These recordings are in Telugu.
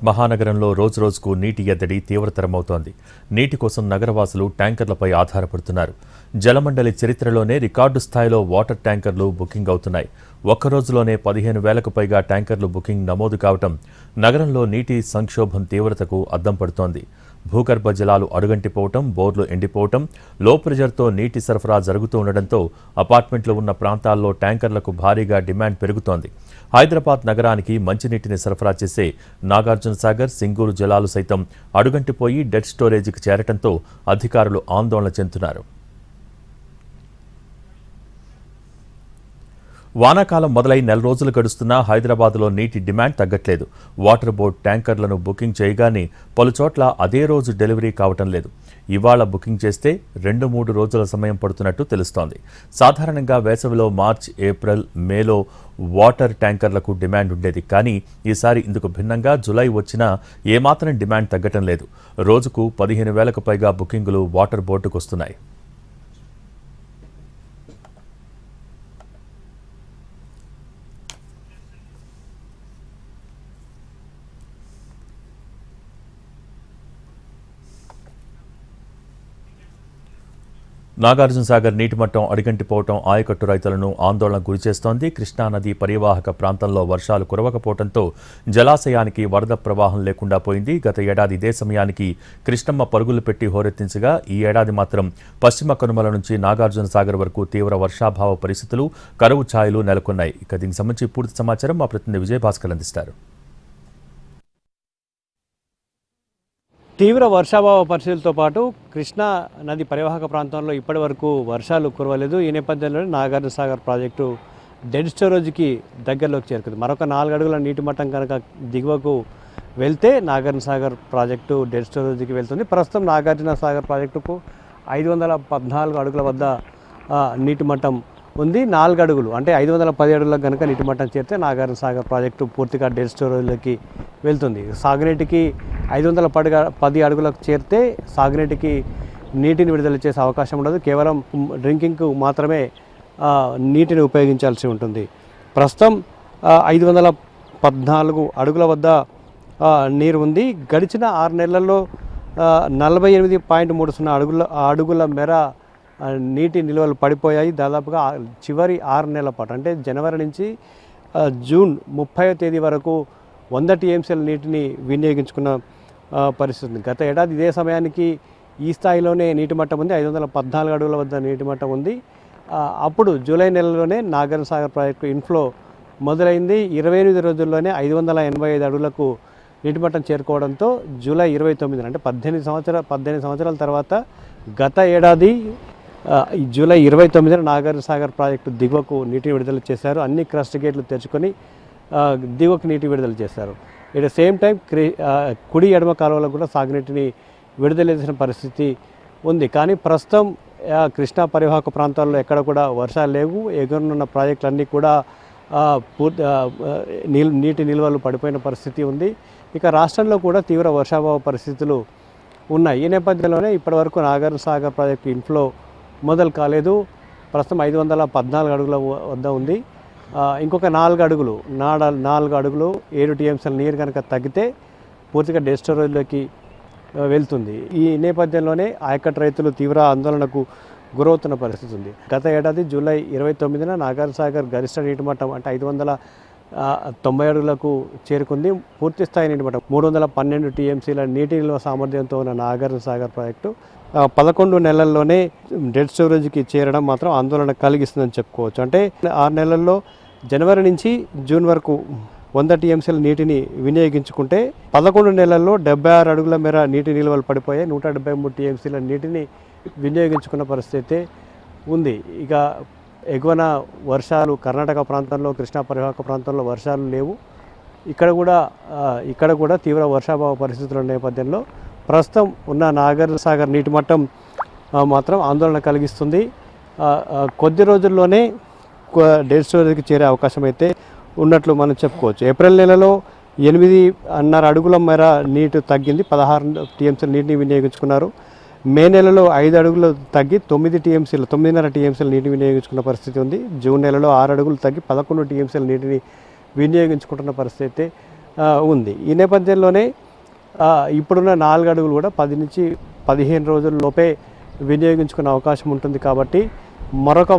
మహానగరంలో రోజురోజుకు నీటి ఎద్దడి తీవ్రతరమవుతోంది. నీటి కోసం నగరవాసులు ట్యాంకర్లపై ఆధారపడుతున్నారు. జలమండలి చరిత్రలోనే రికార్డు స్థాయిలో వాటర్ ట్యాంకర్లు బుకింగ్ అవుతున్నాయి. ఒక్కరోజులోనే 15,000కు పైగా ట్యాంకర్లు బుకింగ్ నమోదు కావడం నగరంలో నీటి సంక్షోభం తీవ్రతకు అద్దం పడుతోంది. భూగర్భ జలాలు అడుగంటిపోవటం, బోర్లు ఎండిపోవటం, లో ప్రెజర్తో నీటి సరఫరా జరుగుతూ ఉండడంతో అపార్ట్మెంట్లు ఉన్న ప్రాంతాల్లో ట్యాంకర్లకు భారీగా డిమాండ్ పెరుగుతోంది. హైదరాబాద్ నగరానికి మంచినీటిని సరఫరా చేసే నాగార్జునసాగర్, సింగూరు జలాలు సైతం అడుగంటిపోయి డెడ్ స్టోరేజీకి చేరటంతో అధికారులు ఆందోళన చెందుతున్నారు. వానాకాలం మొదలై నెల రోజులు గడుస్తున్నా హైదరాబాద్లో నీటి డిమాండ్ తగ్గట్లేదు. వాటర్ బోర్డ్ ట్యాంకర్లను బుకింగ్ చేయగానే పలుచోట్ల అదే రోజు డెలివరీ కావటం లేదు. ఇవాళ బుకింగ్ చేస్తే 2-3 రోజుల సమయం పడుతున్నట్టు తెలుస్తోంది. సాధారణంగా వేసవిలో మార్చ్, ఏప్రిల్, మేలో వాటర్ ట్యాంకర్లకు డిమాండ్ ఉండేది. కానీ ఈసారి ఇందుకు భిన్నంగా జులై వచ్చినా ఏమాత్రం డిమాండ్ తగ్గటం లేదు. రోజుకు 15,000కు పైగా బుకింగులు వాటర్ బోర్డుకు వస్తున్నాయి. నాగార్జునసాగర్ నీటి మట్టం అడుగంటిపోవటం ఆయకట్టు రైతులను ఆందోళనకు గురిచేస్తోంది. కృష్ణానది పరివాహక ప్రాంతంలో వర్షాలు కురవకపోవడంతో జలాశయానికి వరద ప్రవాహం లేకుండా పోయింది. గత ఏడాది ఇదే సమయానికి కృష్ణమ్మ పరుగులు పెట్టి హోరెత్తించగా ఈ ఏడాది మాత్రం పశ్చిమ కనుమల నుంచి నాగార్జునసాగర్ వరకు తీవ్ర వర్షాభావ పరిస్థితులు, కరువు ఛాయలు నెలకొన్నాయి. ఇక దీనికి సంబంధించి పూర్తి సమాచారం మా ప్రతినిధి విజయభాస్కర్ అందిస్తారు. తీవ్ర వర్షాభావ పరిస్థితులతో పాటు కృష్ణా నది పరివాహక ప్రాంతంలో ఇప్పటి వరకు వర్షాలు కురవలేదు. ఈ నేపథ్యంలోనే నాగార్జునసాగర్ ప్రాజెక్టు డెడ్ స్టోరేజ్కి దగ్గరలోకి చేరుకుంది. మరొక 4 అడుగుల నీటి మట్టం కనుక దిగువకు వెళ్తే నాగార్జునసాగర్ ప్రాజెక్టు డెడ్ స్టోరేజ్కి వెళ్తుంది. ప్రస్తుతం నాగార్జునసాగర్ ప్రాజెక్టుకు 514 అడుగుల వద్ద నీటి మట్టం ఉంది. 4 అడుగులు అంటే 510 అడుగులకు కనుక నీటి మట్టం చేరితే నాగార్జునసాగర్ ప్రాజెక్టు పూర్తిగా డెడ్ స్టోరేజ్లోకి వెళ్తుంది. సాగునీటికి 510 అడుగులకు చేరితే సాగునీటికి నీటిని విడుదల చేసే అవకాశం ఉండదు. కేవలం డ్రింకింగ్కు మాత్రమే నీటిని ఉపయోగించాల్సి ఉంటుంది. ప్రస్తుతం 514 అడుగుల వద్ద నీరు ఉంది. గడిచిన 6 నెలల్లో 48.30 అడుగుల మేర నీటి నిల్వలు పడిపోయాయి. దాదాపుగా చివరి 6 నెలల పాటు అంటే జనవరి నుంచి జూన్ 30వ తేదీ వరకు 100 టీఎంసీల నీటిని వినియోగించుకున్న పరిస్థితి. గత ఏడాది ఇదే సమయానికి ఈ స్థాయిలోనే నీటి మట్టం ఉంది. 514 అడుగుల వద్ద నీటి మట్టం ఉంది. అప్పుడు జూలై నెలలోనే నాగార్జునసాగర్ ప్రాజెక్టు ఇన్ఫ్లో మొదలైంది. 28 రోజుల్లోనే 585 అడుగులకు నీటి మట్టం చేరుకోవడంతో జూలై 29 అంటే 18 సంవత్సరాల తర్వాత గత ఏడాది జూలై 29న నాగార్జునసాగర్ ప్రాజెక్టు దిగువకు నీటిని విడుదల చేశారు. అన్ని క్రస్ట్ గేట్లు తెరుచుకొని దిగువకు నీటి విడుదల చేశారు. ఎట్ ద సేమ్ టైం కుడి ఎడమ కాలువలకు కూడా సాగునీటిని విడుదల చేసిన పరిస్థితి ఉంది. కానీ ప్రస్తుతం కృష్ణా పరివాహక ప్రాంతాల్లో ఎక్కడ కూడా వర్షాలు లేవు. ఎగురునున్న ప్రాజెక్టులన్నీ కూడా నీటి నిల్వలు పడిపోయిన పరిస్థితి ఉంది. ఇక రాష్ట్రంలో కూడా తీవ్ర వర్షాభావ పరిస్థితులు ఉన్నాయి. ఈ నేపథ్యంలోనే ఇప్పటివరకు నాగార్జునసాగర్ ప్రాజెక్టు ఇన్ఫ్లో మొదలు కాలేదు. ప్రస్తుతం 514 అడుగుల వద్ద ఉంది. ఇంకొక 4 అడుగులు 7 టీఎంసీల నీరు కనుక తగ్గితే పూర్తిగా డెడ్ స్టోరేజ్లోకి వెళ్తుంది. ఈ నేపథ్యంలోనే ఆయకట్టు రైతులు తీవ్ర ఆందోళనకు గురవుతున్న పరిస్థితి ఉంది. గత ఏడాది జూలై 29న నాగార్జునసాగర్ గరిష్ట నీటి మట్టం అంటే 590 అడుగులకు చేరుకుంది. పూర్తి స్థాయి నీటి మట్టం 312 టీఎంసీల నీటి నిల్వ సామర్థ్యంతో ఉన్న నాగార్జునసాగర్ ప్రాజెక్టు 11 నెలల్లోనే డెడ్ స్టోరేజ్కి చేరడం మాత్రం ఆందోళన కలిగిస్తుందని చెప్పుకోవచ్చు. అంటే 6 నెలల్లో జనవరి నుంచి జూన్ వరకు 100 టీఎంసీల నీటిని వినియోగించుకుంటే 11 నెలల్లో 76 అడుగుల మేర నీటి నిల్వలు పడిపోయాయి. 173 టీఎంసీల నీటిని వినియోగించుకున్న పరిస్థితి ఉంది. ఇక ఎగువన వర్షాలు కర్ణాటక ప్రాంతంలో, కృష్ణా పరివాహక ప్రాంతంలో వర్షాలు లేవు. ఇక్కడ కూడా తీవ్ర వర్షాభావ పరిస్థితుల నేపథ్యంలో ప్రస్తుతం ఉన్న నాగార్జునసాగర్ నీటి మట్టం మాత్రం ఆందోళన కలిగిస్తుంది. కొద్ది రోజుల్లోనే డెడ్ స్టోరేజ్కి చేరే అవకాశం అయితే ఉన్నట్లు మనం చెప్పుకోవచ్చు. ఏప్రిల్ నెలలో 8.5 అడుగుల మేర నీటి తగ్గింది. 16 టీఎంసీల నీటిని వినియోగించుకున్నారు. మే నెలలో 5 అడుగులు తగ్గి 9.5 టీఎంసీల నీటిని వినియోగించుకున్న పరిస్థితి ఉంది. జూన్ నెలలో 6 అడుగులు తగ్గి 11 టీఎంసీల నీటిని వినియోగించుకుంటున్న పరిస్థితి ఉంది. ఈ నేపథ్యంలోనే ఇప్పుడున్న 4 అడుగులు కూడా 10 నుంచి 15 రోజుల్లోపే వినియోగించుకునే అవకాశం ఉంటుంది. కాబట్టి మరొక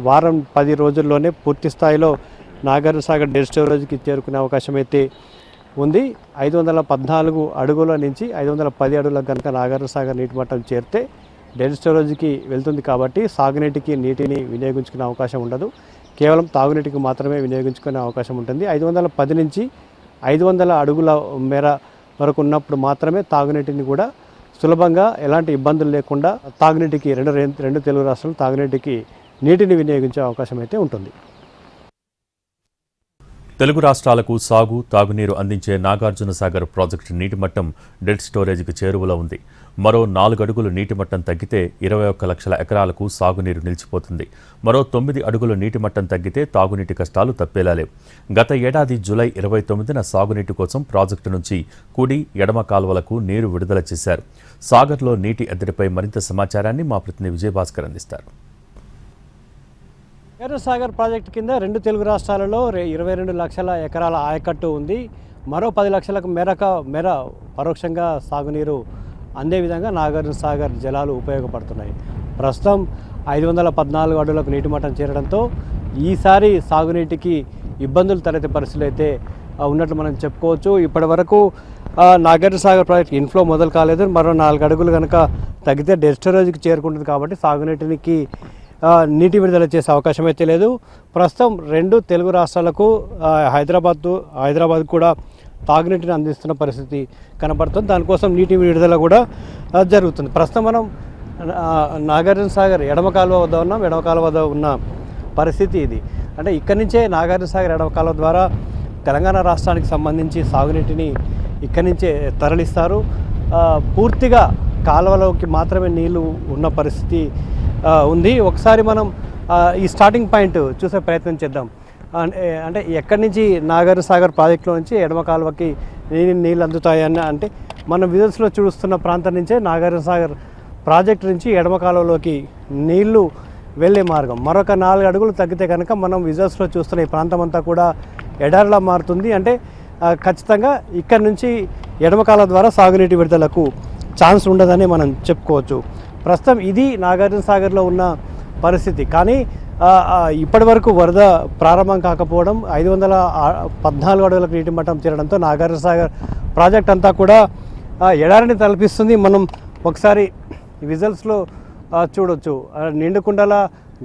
వారం 10 రోజుల్లోనే పూర్తి స్థాయిలో నాగార్జునసాగర్ డెడ్ స్టోరేజ్కి చేరుకునే అవకాశం అయితే ఉంది. 514 అడుగుల నుంచి 510 అడుగులకు కనుక నాగార్జునసాగర్ నీటి మట్టం చేరితే డెడ్ స్టోరేజ్కి వెళ్తుంది. కాబట్టి సాగునీటికి నీటిని వినియోగించుకునే అవకాశం ఉండదు, కేవలం తాగునీటికి మాత్రమే వినియోగించుకునే అవకాశం ఉంటుంది. 510 నుంచి 500 అడుగుల మేర వరకు ఉన్నప్పుడు మాత్రమే తాగునీటిని కూడా సులభంగా ఎలాంటి ఇబ్బందులు లేకుండా తాగునీటికి రెండు తెలుగు రాష్ట్రాలు తాగునీటికి నీటిని వినియోగించే అవకాశం అయితే ఉంటుంది. తెలుగు రాష్ట్రాలకు సాగు, తాగునీరు అందించే నాగార్జునసాగర్ ప్రాజెక్టు నీటి మట్టం డెడ్ స్టోరేజ్కి చేరువలో ఉంది. మరో 4 అడుగులు నీటి మట్టం తగ్గితే 21 లక్షల ఎకరాలకు సాగునీరు నిలిచిపోతుంది. మరో 9 అడుగులు నీటి మట్టం తగ్గితే తాగునీటి కష్టాలు తప్పేలా లేవు. గత ఏడాది జూలై 29న సాగునీటి కోసం ప్రాజెక్టు నుంచి కుడి, ఎడమ కాలువలకు నీరు విడుదల చేశారు. సాగర్లో నీటి ఎద్దడిపై మరింత సమాచారాన్ని మా ప్రతినిధి విజయభాస్కర్ అందిస్తారు. నాగార్జునసాగర్ ప్రాజెక్టు కింద 2 తెలుగు రాష్ట్రాలలో 22 లక్షల ఎకరాల ఆయకట్టు ఉంది. మరో 10 లక్షలకు మేర పరోక్షంగా సాగునీరు అందే విధంగా నాగార్జునసాగర్ జలాలు ఉపయోగపడుతున్నాయి. ప్రస్తుతం 514 అడుగులకు నీటి మట్టం చేరడంతో ఈసారి సాగునీటికి ఇబ్బందులు తలెత్తే పరిస్థితులు అయితే ఉన్నట్లు మనం చెప్పుకోవచ్చు. ఇప్పటి వరకు నాగార్జునసాగర్ ప్రాజెక్టు ఇన్ఫ్లో మొదలు కాలేదు. మరో 4 అడుగులు కనుక తగ్గితే డెడ్ స్టోరేజ్కి చేరుకుంటుంది. కాబట్టి సాగునీటికి నీటి విడుదల చేసే అవకాశం అయితే లేదు. ప్రస్తుతం 2 తెలుగు రాష్ట్రాలకు హైదరాబాద్ కూడా తాగునీటిని అందిస్తున్న పరిస్థితి కనబడుతుంది. దానికోసం నీటి విడుదల కూడా జరుగుతుంది. ప్రస్తుతం మనం నాగార్జునసాగర్ ఎడమ కాలువ వద్ద ఉన్నాం. ఎడమ కాలువ వద్ద ఉన్న పరిస్థితి ఇది. అంటే ఇక్కడి నుంచే నాగార్జునసాగర్ ఎడమ కాలువ ద్వారా తెలంగాణ రాష్ట్రానికి సంబంధించి సాగునీటిని ఇక్కడి నుంచే తరలిస్తారు. పూర్తిగా కాలువలోకి మాత్రమే నీళ్లు ఉన్న పరిస్థితి ఉంది. ఒకసారి మనం ఈ స్టార్టింగ్ పాయింట్ చూసే ప్రయత్నం చేద్దాం. అంటే ఎక్కడి నుంచి నాగార్జునసాగర్ ప్రాజెక్టులో నుంచి ఎడమ కాలువకి నీళ్ళు అందుతాయని అంటే మనం విజువల్స్లో చూస్తున్న ప్రాంతం నుంచే నాగార్జునసాగర్ ప్రాజెక్టు నుంచి ఎడమ కాలువలోకి నీళ్లు వెళ్ళే మార్గం. మరొక 4 అడుగులు తగ్గితే కనుక మనం విజువల్స్లో చూస్తున్న ఈ ప్రాంతం అంతా కూడా ఎడారిలా మారుతుంది. అంటే ఖచ్చితంగా ఇక్కడ నుంచి ఎడమ కాలువ ద్వారా సాగునీటి విడుదలకు ఛాన్స్ ఉండదని మనం చెప్పుకోవచ్చు. ప్రస్తుతం ఇది నాగార్జునసాగర్లో ఉన్న పరిస్థితి. కానీ ఇప్పటి వరకు వరద ప్రారంభం కాకపోవడం, 514 అడుగులకు నీటి మట్టం చేరడంతో నాగార్జునసాగర్ ప్రాజెక్ట్ అంతా కూడా ఎడారిని తలపిస్తుంది. మనం ఒకసారి విజువల్స్లో చూడొచ్చు. నిండుకుండల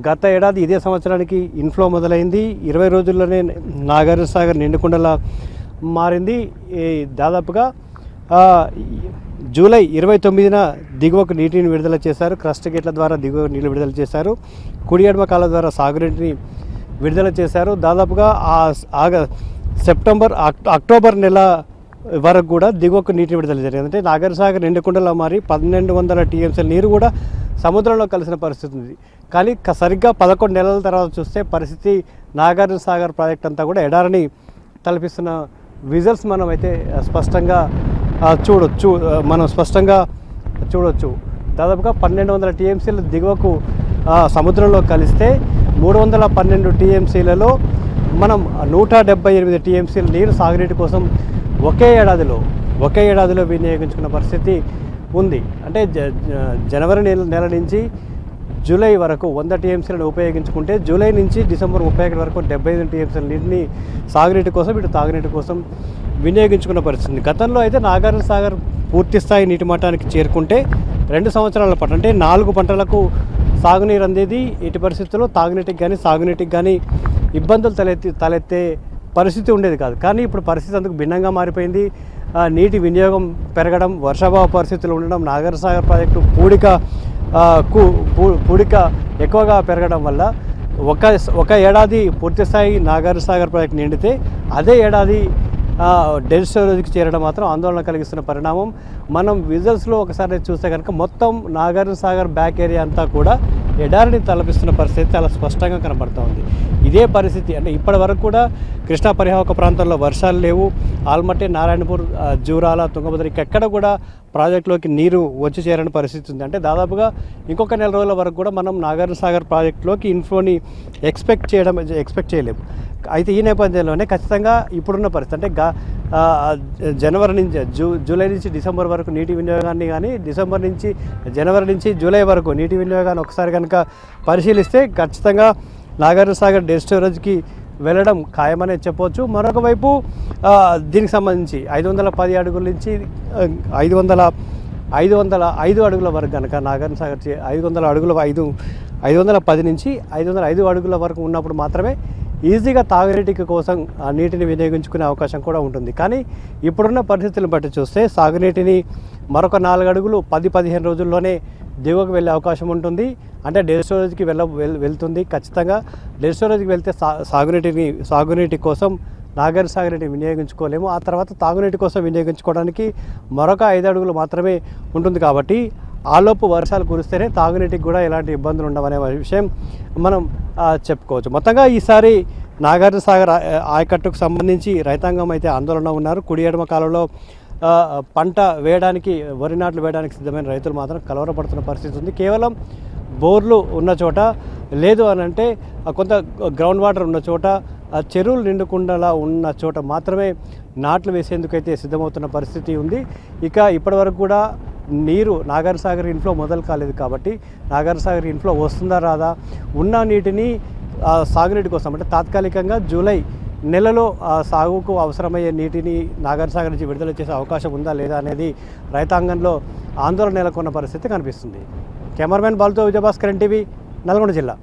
గత ఏడాది ఇదే సంవత్సరానికి ఇన్ఫ్లో మొదలైంది. 20 రోజుల్లోనే నాగార్జునసాగర్ నిండుకుండల మారింది. దాదాపుగా జూలై 29న దిగువకు నీటిని విడుదల చేశారు. క్రస్ట్ గేట్ల ద్వారా దిగువ నీళ్ళు విడుదల చేశారు. కుడి ఎడమ కాలువ ద్వారా సాగునీటిని విడుదల చేశారు. దాదాపుగా అక్టోబర్ నెల వరకు కూడా దిగువకు నీటిని విడుదల జరిగింది. అంటే నాగార్జునసాగర్ నిండుకుండలా మారి 1200 టీఎంసీల నీరు కూడా సముద్రంలో కలిసిన పరిస్థితి ఉంది. కానీ సరిగ్గా 11 నెలల తర్వాత చూస్తే పరిస్థితి నాగార్జునసాగర్ ప్రాజెక్ట్ అంతా కూడా ఎడారిని తలపిస్తున్న విజువల్స్ మనం అయితే స్పష్టంగా చూడొచ్చు. దాదాపుగా 1200 టీఎంసీలు దిగువకు సముద్రంలో కలిస్తే 312 టీఎంసీలలో మనం 178 టీఎంసీల నీరు సాగునీటి కోసం ఒకే ఏడాదిలో వినియోగించుకున్న పరిస్థితి ఉంది. అంటే జనవరి నెల నుంచి జూలై వరకు 100 టీఎంసీలను ఉపయోగించుకుంటే జూలై నుంచి డిసెంబర్ 31 వరకు 75 టీఎంసీల నీటిని సాగునీటి కోసం ఇటు తాగునీటి కోసం వినియోగించుకున్న పరిస్థితి. గతంలో అయితే నాగార్జునసాగర్ పూర్తి స్థాయి నీటి మట్టానికి చేరుకుంటే 2 సంవత్సరాల పాటు అంటే 4 పంటలకు సాగునీరు అందేది. ఎట్టి పరిస్థితుల్లో తాగునీటికి కానీ సాగునీటికి కానీ ఇబ్బందులు తలెత్తే పరిస్థితి ఉండేది కాదు. కానీ ఇప్పుడు పరిస్థితి అందుకు భిన్నంగా మారిపోయింది. నీటి వినియోగం పెరగడం, వర్షాభావ పరిస్థితులు ఉండడం, నాగార్జునసాగర్ ప్రాజెక్టు పూడిక ఎక్కువగా పెరగడం వల్ల ఒక ఏడాది పూర్తిస్థాయి నాగార్జునసాగర్ ప్రాజెక్టు నిండితే అదే ఏడాది డెడ్ స్టోరేజ్కి చేరడం మాత్రం ఆందోళన కలిగిస్తున్న పరిణామం. మనం విజువల్స్లో ఒకసారి చూస్తే కనుక మొత్తం నాగార్జునసాగర్ బ్యాక్ ఏరియా అంతా కూడా ఎడారిని తలపిస్తున్న పరిస్థితి చాలా స్పష్టంగా కనబడుతూ ఉంది. ఇదే పరిస్థితి అంటే ఇప్పటి వరకు కూడా కృష్ణా పరివాహక ప్రాంతంలో వర్షాలు లేవు. ఆల్మట్టి, నారాయణపూర్, జూరాల, తుంగభద్ర ఎక్కడ కూడా ప్రాజెక్టులోకి నీరు వచ్చి చేరని పరిస్థితి ఉంది. అంటే దాదాపుగా ఇంకొక నెల రోజుల వరకు కూడా మనం నాగార్జునసాగర్ ప్రాజెక్టులోకి ఇన్ఫ్లోని ఎక్స్పెక్ట్ చేయలేము. అయితే ఈ నేపథ్యంలోనే ఖచ్చితంగా ఇప్పుడున్న పరిస్థితి అంటే జనవరి నుంచి జూలై నుంచి డిసెంబర్ వరకు నీటి వినియోగాన్ని కానీ డిసెంబర్ నుంచి జనవరి నుంచి జూలై వరకు నీటి వినియోగాన్ని ఒకసారి కనుక పరిశీలిస్తే ఖచ్చితంగా నాగార్జున సాగర్ డెడ్ స్టోరేజ్కి వెళ్ళడం ఖాయమనే చెప్పవచ్చు. మరొక వైపు దీనికి సంబంధించి 510 అడుగుల నుంచి 505 అడుగుల వరకు కనుక నాగార్జున సాగర్ 510 నుంచి 505 అడుగుల వరకు ఉన్నప్పుడు మాత్రమే ఈజీగా తాగునీటికి కోసం ఆ నీటిని వినియోగించుకునే అవకాశం కూడా ఉంటుంది. కానీ ఇప్పుడున్న పరిస్థితులను బట్టి చూస్తే సాగునీటిని మరొక 4 అడుగులు 10-15 రోజుల్లోనే దిగువకు వెళ్ళే అవకాశం ఉంటుంది. అంటే డెడ్ స్టోరేజ్కి వెళ్తుంది. ఖచ్చితంగా డెడ్ స్టోరేజ్కి వెళ్తే సాగునీటి కోసం నాగార్జున సాగర్ నీటిని వినియోగించుకోలేము. ఆ తర్వాత తాగునీటి కోసం వినియోగించుకోవడానికి మరొక 5 అడుగులు మాత్రమే ఉంటుంది. కాబట్టి ఆలోపు వర్షాలు కురిస్తేనే తాగునీటికి కూడా ఎలాంటి ఇబ్బందులు ఉండవనే విషయం మనం చెప్పుకోవచ్చు. మొత్తంగా ఈసారి నాగార్జున సాగర్ ఆయకట్టుకు సంబంధించి రైతాంగం అయితే ఆందోళన ఉన్నారు. కుడి ఎడమ కాలంలో పంట వేయడానికి వరి నాట్లు వేయడానికి సిద్ధమైన రైతులు మాత్రం కలవరపడుతున్న పరిస్థితి ఉంది. కేవలం బోర్లు ఉన్న చోట లేదు అని అంటే కొంత గ్రౌండ్ వాటర్ ఉన్న చోట చెరువులు నిండుకుండలా ఉన్న చోట మాత్రమే నాట్లు వేసేందుకైతే సిద్ధమవుతున్న పరిస్థితి ఉంది. ఇక ఇప్పటివరకు కూడా నీరు నాగార్జున సాగర్ ఇన్ఫ్లో మొదలు కాలేదు. కాబట్టి నాగార్జున సాగర్ ఇన్ఫ్లో వస్తుందా రాదా, ఉన్న నీటిని సాగునీటి కోసం అంటే తాత్కాలికంగా జూలై నెలలో సాగుకు అవసరమయ్యే నీటిని నాగార్జున సాగర్ నుంచి విడుదల చేసే అవకాశం ఉందా లేదా అనేది రైతాంగంలో ఆందోళన నెలకొన్న పరిస్థితి కనిపిస్తుంది. కెమెరామెన్ బాలుతో విజయభాస్కర్, NTV, నల్గొండ జిల్లా.